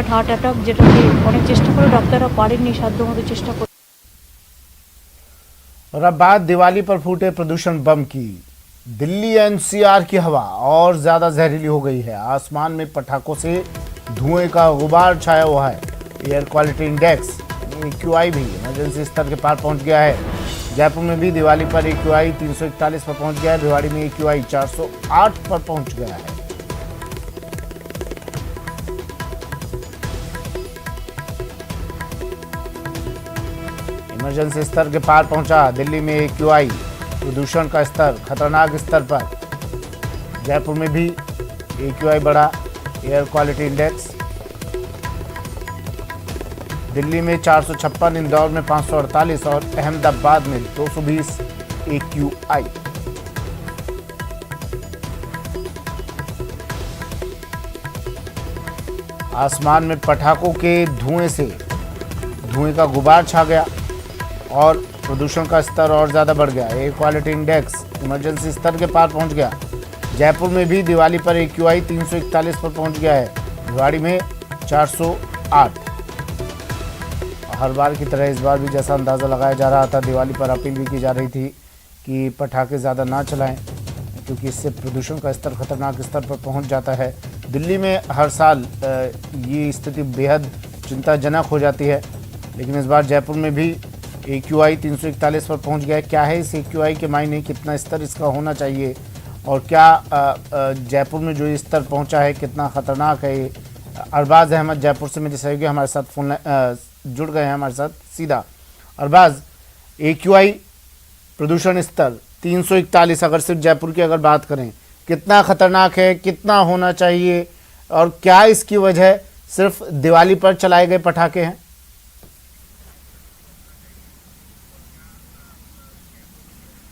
Heart attack, যেটাকে অনেক চেষ্টা করে ডাক্তাররা পারেননি সাধ্যমতো চেষ্টা করে। और अब बात दिवाली पर फूटे प्रदूषण बम की। दिल्ली एनसीआर की हवा और ज्यादा जहरीली हो गई है। आसमान में पटाखों से धुएं का गुबार छाया हुआ है। एयर क्वालिटी इंडेक्स AQI भी इमरजेंसी स्तर के पार पहुंच गया है। जयपुर में भी दिवाली पर AQI 341 पर पहुंच गया है। भिवाड़ी में AQI 408 पर पहुंच गया है। इमरजेंसी स्तर के पार पहुंचा। दिल्ली में AQI प्रदूषण का स्तर खतरनाक स्तर पर। जयपुर में भी AQI बढ़ा। एयर क्वालिटी इंडेक्स दिल्ली में 456, इंदौर में 548 और अहमदाबाद में 220 AQI। आसमान में पटाखों के धुएं का गुबार छा गया और प्रदूषण का स्तर और ज़्यादा बढ़ गया। एयर क्वालिटी इंडेक्स इमरजेंसी स्तर के पार पहुंच गया। जयपुर में भी दिवाली पर AQI 341 पर पहुंच गया है। भिवाड़ी में 408। हर बार की तरह इस बार भी जैसा अंदाज़ा लगाया जा रहा था, दिवाली पर अपील भी की जा रही थी कि पटाखे ज़्यादा ना चलाएं, क्योंकि इससे प्रदूषण का स्तर खतरनाक स्तर पर पहुंच जाता है। दिल्ली में हर साल ये स्थिति बेहद चिंताजनक हो जाती है, लेकिन इस बार जयपुर में भी AQI 341 पर पहुंच गया है। क्या है इस AQI के मायने, कितना स्तर इसका होना चाहिए और क्या जयपुर में जो स्तर पहुंचा है कितना ख़तरनाक है ये। अरबाज अहमद जयपुर से मेरे सहयोगी हमारे साथ फोन जुड़ गए हैं हमारे साथ सीधा। अरबाज, AQI प्रदूषण स्तर 341 अगर सिर्फ जयपुर की अगर बात करें, कितना खतरनाक है, कितना होना चाहिए और क्या इसकी वजह सिर्फ दिवाली पर चलाए गए पटाखे हैं?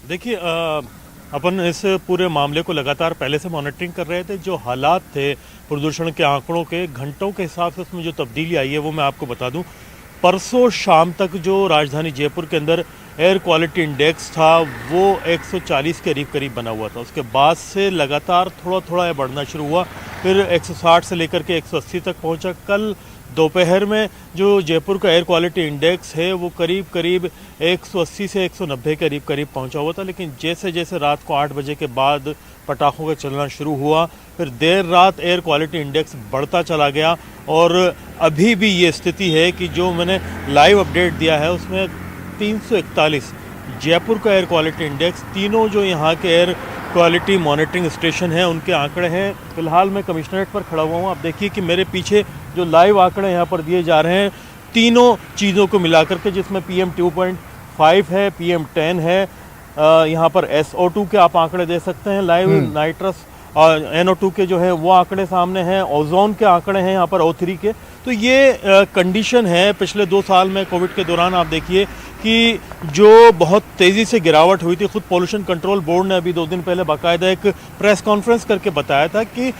देखिए, अपन इस पूरे मामले को लगातार पहले से मॉनिटरिंग कर रहे थे। जो हालात थे प्रदूषण के आंकड़ों के घंटों के हिसाब से उसमें जो तब्दीली आई है वो मैं आपको बता दूं। परसों शाम तक जो राजधानी जयपुर के अंदर एयर क्वालिटी इंडेक्स था वो 140 के करीब बना हुआ था। उसके बाद से लगातार थोड़ा थोड़ा बढ़ना शुरू हुआ, फिर 160 से लेकर के 180 तक पहुंचा। कल दोपहर में जो जयपुर का एयर क्वालिटी इंडेक्स है वो करीब 180 से 190 के करीब पहुंचा हुआ था। लेकिन जैसे जैसे रात को 8 बजे के बाद पटाखों का चलना शुरू हुआ, फिर देर रात एयर क्वालिटी इंडेक्स बढ़ता चला गया और अभी भी ये स्थिति है कि जो मैंने लाइव अपडेट दिया है उसमें 341 जयपुर का एयर क्वालिटी इंडेक्स। तीनों जो यहाँ के एयर क्वालिटी मॉनिटरिंग स्टेशन हैं उनके आंकड़े हैं। फिलहाल मैं कमिश्नरेट पर खड़ा हुआ हूँ। आप देखिए कि मेरे पीछे जो लाइव आंकड़े यहाँ पर दिए जा रहे हैं तीनों चीज़ों को मिलाकर के, जिसमें PM 2.5 है, PM 10 है, यहाँ पर SO2 के आप आंकड़े दे सकते हैं लाइव, नाइट्रस और NO2 के जो है वो आंकड़े सामने हैं, ओजोन के आंकड़े हैं यहाँ पर O3 के। तो ये कंडीशन है। पिछले 2 साल में कोविड के दौरान आप देखिए कि जो बहुत तेज़ी से गिरावट हुई थी। खुद पोल्यूशन कंट्रोल बोर्ड ने अभी 2 दिन पहले बाकायदा एक प्रेस कॉन्फ्रेंस करके बताया था कि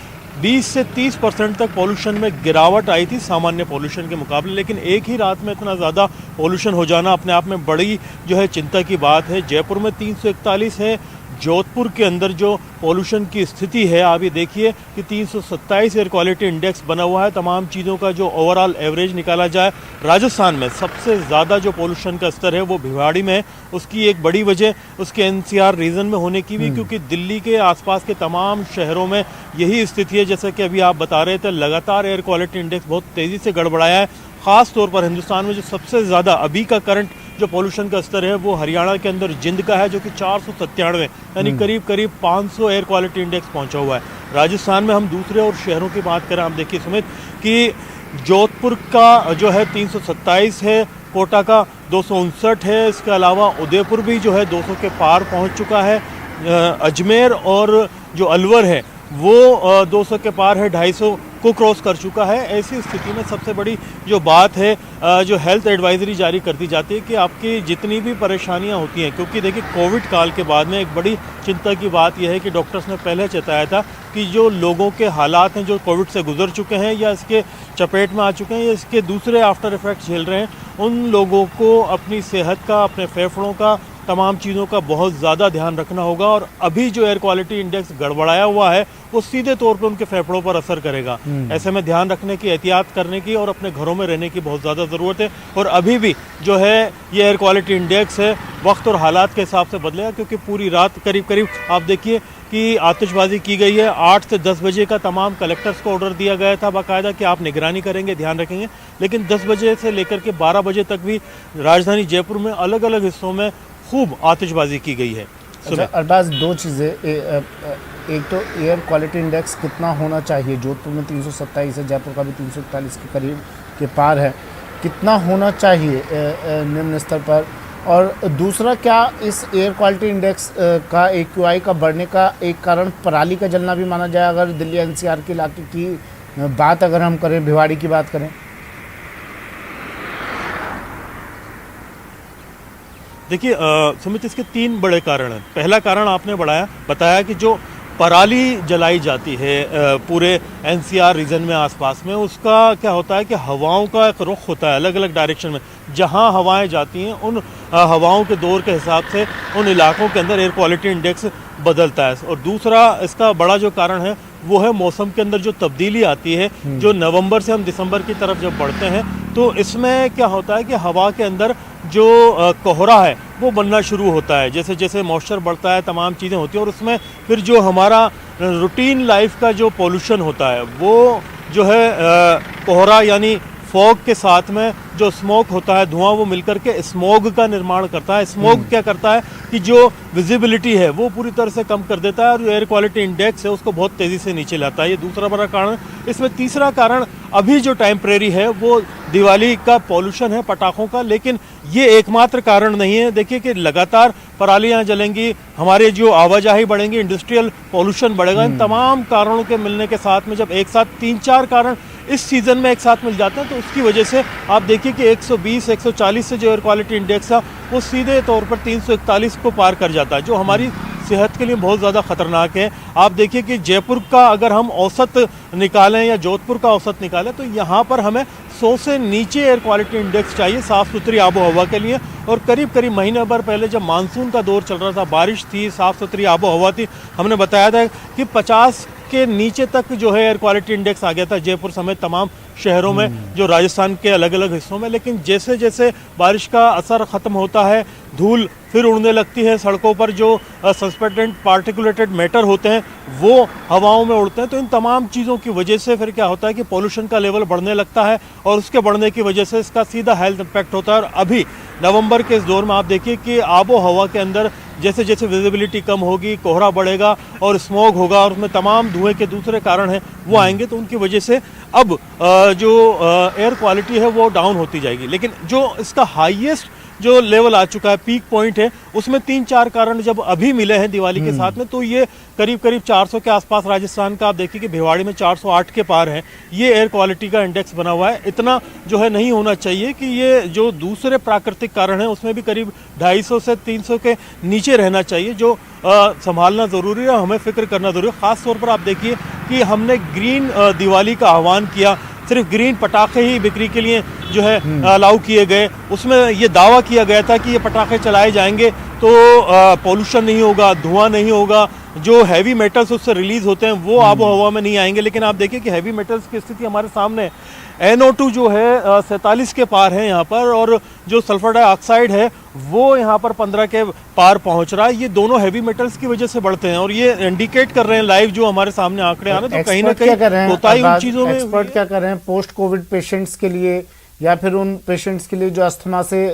20 से 30% तक पोल्यूशन में गिरावट आई थी सामान्य पोल्यूशन के मुकाबले। लेकिन एक ही रात में इतना ज़्यादा पोल्यूशन हो जाना अपने आप में बड़ी जो है चिंता की बात है। जयपुर में 341 है। जोधपुर के अंदर जो पोल्यूशन की स्थिति है आप ये देखिए कि 327 एयर क्वालिटी इंडेक्स बना हुआ है। तमाम चीज़ों का जो ओवरऑल एवरेज निकाला जाए, राजस्थान में सबसे ज़्यादा जो पोल्यूशन का स्तर है वो भिवाड़ी में है। उसकी एक बड़ी वजह उसके NCR रीजन में होने की भी, क्योंकि दिल्ली के आसपास के तमाम शहरों में यही स्थिति है। जैसा कि अभी आप बता रहे थे, लगातार एयर क्वालिटी इंडेक्स बहुत तेज़ी से गड़बड़ाया है। ख़ास तौर पर हिंदुस्तान में जो सबसे ज़्यादा अभी का करंट जो पोल्यूशन का स्तर है वो हरियाणा के अंदर जिंद का है, जो कि 497 यानी करीब 500 एयर क्वालिटी इंडेक्स पहुंचा हुआ है। राजस्थान में हम दूसरे और शहरों की बात करें, आप देखिए सुमित कि जोधपुर का जो है 327 है, कोटा का 259 है। इसके अलावा उदयपुर भी जो है 200 के पार पहुंच चुका है। अजमेर और जो अलवर है वो 200 के पार है, 250 को क्रॉस कर चुका है। ऐसी स्थिति में सबसे बड़ी जो बात है, जो हेल्थ एडवाइजरी जारी कर दी जाती है कि आपकी जितनी भी परेशानियां होती हैं, क्योंकि देखिए कोविड काल के बाद में एक बड़ी चिंता की बात यह है कि डॉक्टर्स ने पहले चेताया था कि जो लोगों के हालात हैं जो कोविड से गुजर चुके हैं या इसके चपेट में आ चुके हैं या इसके दूसरे आफ्टर इफेक्ट झेल रहे हैं, उन लोगों को अपनी सेहत का, अपने फेफड़ों का तमाम चीज़ों का बहुत ज़्यादा ध्यान रखना होगा। और अभी जो एयर क्वालिटी इंडेक्स गड़बड़ाया हुआ है वो सीधे तौर पर उनके फेफड़ों पर असर करेगा। ऐसे में ध्यान रखने की, एहतियात करने की और अपने घरों में रहने की बहुत ज़्यादा ज़रूरत है। और अभी भी जो है ये एयर क्वालिटी इंडेक्स है वक्त और हालात के हिसाब से बदलेगा, क्योंकि पूरी रात करीब करीब आप देखिए कि आतिशबाजी की गई है। 8 से 10 बजे का तमाम कलेक्टर्स को ऑर्डर दिया गया था बाकायदा कि आप निगरानी करेंगे, ध्यान रखेंगे, लेकिन 10 बजे से लेकर के 12 बजे तक भी राजधानी जयपुर में अलग अलग हिस्सों में खूब आतिशबाजी की गई है। अच्छा अरबाज, दो चीज़ें, एक तो एयर क्वालिटी इंडेक्स कितना होना चाहिए? जोधपुर में 327 है, जयपुर का भी 341 के करीब के पार है, कितना होना चाहिए निम्न स्तर पर? और दूसरा, क्या इस एयर क्वालिटी इंडेक्स का AQI का बढ़ने का एक कारण पराली का जलना भी माना जाए, अगर दिल्ली NCR के इलाके की बात अगर हम करें, भिवाड़ी की बात करें? देखिए सुमित, इसके 3 बड़े कारण हैं। पहला कारण आपने बताया कि जो पराली जलाई जाती है पूरे NCR रीजन में आसपास में, उसका क्या होता है कि हवाओं का एक रुख होता है अलग अलग डायरेक्शन में। जहां हवाएं जाती हैं उन हवाओं के दौर के हिसाब से उन इलाकों के अंदर एयर क्वालिटी इंडेक्स बदलता है। और दूसरा इसका बड़ा जो कारण है वो है मौसम के अंदर जो तब्दीली आती है, जो नवंबर से हम दिसंबर की तरफ जब बढ़ते हैं तो इसमें क्या होता है कि हवा के अंदर जो कोहरा है वो बनना शुरू होता है। जैसे जैसे मॉइस्चर बढ़ता है तमाम चीज़ें होती हैं, और उसमें फिर जो हमारा रूटीन लाइफ का जो पोल्यूशन होता है वो जो है कोहरा यानी फॉग के साथ में जो स्मोक होता है, धुआं, वो मिलकर के स्मोग का निर्माण करता है। स्मोग क्या करता है कि जो विजिबिलिटी है वो पूरी तरह से कम कर देता है और जो एयर क्वालिटी इंडेक्स है उसको बहुत तेज़ी से नीचे लाता है। ये दूसरा बड़ा कारण। इसमें तीसरा कारण अभी जो टेम्परेरी है वो दिवाली का पॉल्यूशन है, पटाखों का, लेकिन ये एकमात्र कारण नहीं है। देखिए कि लगातार परालियाँ जलेंगी, हमारे जो आवाजाही बढ़ेंगी, इंडस्ट्रियल पॉल्यूशन बढ़ेगा। इन तमाम कारणों के मिलने के साथ में जब एक साथ 3-4 कारण इस सीज़न में एक साथ मिल जाते हैं तो उसकी वजह से आप देखिए कि 120-140 से जो एयर क्वालिटी इंडेक्स था वो सीधे तौर पर 341 को पार कर जाता है, जो हमारी सेहत के लिए बहुत ज़्यादा खतरनाक है। आप देखिए कि जयपुर का अगर हम औसत निकालें या जोधपुर का औसत निकालें तो यहाँ पर हमें 100 से नीचे एयर क्वालिटी इंडेक्स चाहिए साफ़ सुथरी आबो हवा के लिए। और करीब करीब महीने भर पहले जब मानसून का दौर चल रहा था, बारिश थी, साफ़ सुथरी आबो हवा थी, हमने बताया था कि 50 के नीचे तक जो है एयर क्वालिटी इंडेक्स आ गया था जयपुर समेत तमाम शहरों में, जो राजस्थान के अलग अलग हिस्सों में। लेकिन जैसे जैसे बारिश का असर ख़त्म होता है, धूल फिर उड़ने लगती है, सड़कों पर जो सस्पेंडेड पार्टिकुलेटेड मैटर होते हैं वो हवाओं में उड़ते हैं। तो इन तमाम चीज़ों की वजह से फिर क्या होता है कि पोल्यूशन का लेवल बढ़ने लगता है और उसके बढ़ने की वजह से इसका सीधा हेल्थ इम्पैक्ट होता है। और अभी नवंबर के इस दौर में आप देखिए कि आबो हवा के अंदर जैसे जैसे विजिबिलिटी कम होगी, कोहरा बढ़ेगा और स्मोग होगा और उसमें तमाम धुएं के दूसरे कारण हैं वो आएंगे, तो उनकी वजह से अब जो एयर क्वालिटी है वो डाउन होती जाएगी। लेकिन जो इसका हाईएस्ट जो लेवल आ चुका है, पीक पॉइंट है, उसमें 3-4 कारण जब अभी मिले हैं दिवाली के साथ में, तो ये करीब करीब 400 के आसपास राजस्थान का आप देखिए कि भिवाड़ी में 408 के पार है। ये एयर क्वालिटी का इंडेक्स बना हुआ है। इतना जो है नहीं होना चाहिए कि ये जो दूसरे प्राकृतिक कारण है उसमें भी करीब 250 से 300 के नीचे रहना चाहिए, जो संभालना ज़रूरी है, हमें फिक्र करना ज़रूरी है। ख़ास तौर पर आप देखिए कि हमने ग्रीन दिवाली का आह्वान किया, सिर्फ ग्रीन पटाखे ही बिक्री के लिए जो है अलाउ किए गए। उसमें ये दावा किया गया था कि ये पटाखे चलाए जाएंगे तो पॉल्यूशन नहीं होगा, धुआं नहीं होगा, जो हैवी मेटल्स उससे रिलीज होते हैं वो आबो हवा में नहीं आएंगे। लेकिन आप देखिए कि हैवी मेटल्स की स्थिति हमारे सामने है। NO2 जो है 47 के पार है यहाँ पर, और जो सल्फर डाइऑक्साइड है वो यहाँ पर 15 के पार पहुँच रहा है। ये दोनों हैवी मेटल्स की वजह से बढ़ते हैं और ये इंडिकेट कर रहे हैं लाइव जो हमारे सामने आंकड़े आ रहे हैं। तो कहीं ना कहीं होता ही उन चीज़ों में। एक्सपर्ट क्या कर रहे हैं पोस्ट कोविड पेशेंट्स के लिए, या फिर उन पेशेंट्स के लिए जो अस्थमा से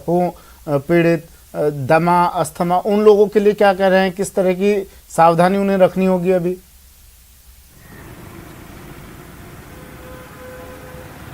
हो पीड़ित, दमा, अस्थमा, उन लोगों के लिए क्या कह रहे हैं, किस तरह की सावधानी उन्हें रखनी होगी अभी?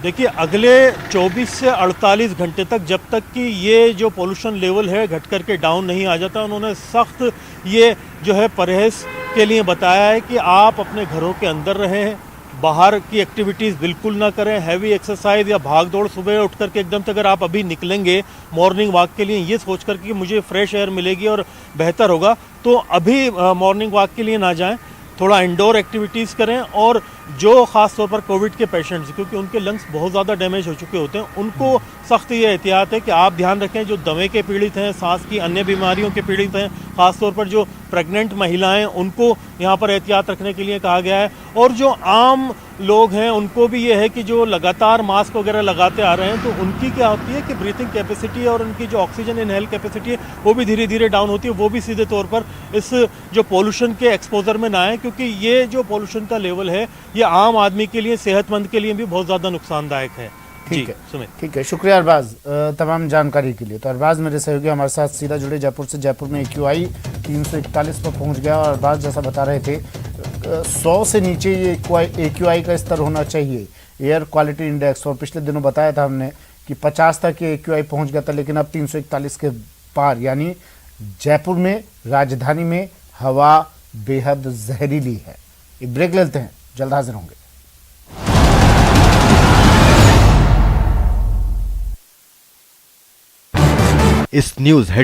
देखिए अगले 24 से 48 घंटे तक, जब तक कि ये जो पोल्यूशन लेवल है घट करके डाउन नहीं आ जाता, उन्होंने सख्त ये जो है परहेज के लिए बताया है कि आप अपने घरों के अंदर रहें, बाहर की एक्टिविटीज़ बिल्कुल ना करें, हैवी एक्सरसाइज या भाग दौड़ सुबह उठ करके एकदम से अगर आप अभी निकलेंगे मॉर्निंग वॉक के लिए ये सोच कर कि मुझे फ्रेश एयर मिलेगी और बेहतर होगा, तो अभी मॉर्निंग वॉक के लिए ना जाएं। थोड़ा इंडोर एक्टिविटीज़ करें, और जो ख़ास तौर पर कोविड के पेशेंट्स, क्योंकि उनके लंग्स बहुत ज़्यादा डैमेज हो चुके होते हैं, उनको सख्त ये एहतियात है कि आप ध्यान रखें। जो दमे के पीड़ित हैं, सांस की अन्य बीमारियों के पीड़ित हैं, ख़ास तौर पर जो प्रेग्नेंट महिलाएं, उनको यहाँ पर एहतियात रखने के लिए कहा गया है। और जो आम लोग हैं उनको भी ये है कि जो लगातार मास्क वगैरह लगाते आ रहे हैं, तो उनकी क्या होती है कि ब्रीथिंग कैपेसिटी और उनकी जो ऑक्सीजन इनहेल कैपेसिटी है वो भी धीरे धीरे डाउन होती है, वो भी सीधे तौर पर इस जो पोल्यूशन के एक्सपोजर में ना आए, क्योंकि ये जो पोल्यूशन का लेवल है ये आम आदमी के लिए, सेहतमंद के लिए भी बहुत ज़्यादा नुकसानदायक है। ठीक है सुमित। ठीक है, शुक्रिया अरबाज तमाम जानकारी के लिए। तो अरबाज मेरे सहयोगी हमारे साथ सीधा जुड़े जयपुर से। जयपुर में AQI 341 पर पहुंच गया और अरबाज जैसा बता रहे थे 100 से नीचे ये AQI का स्तर होना चाहिए, एयर क्वालिटी इंडेक्स। और पिछले दिनों बताया था हमने कि 50 तक ये AQI पहुंच गया था, लेकिन अब 341 के पार, यानी जयपुर में, राजधानी में हवा बेहद जहरीली है। एक ब्रेक लेते हैं, जल्द हाजिर होंगे। इस न्यूज हेड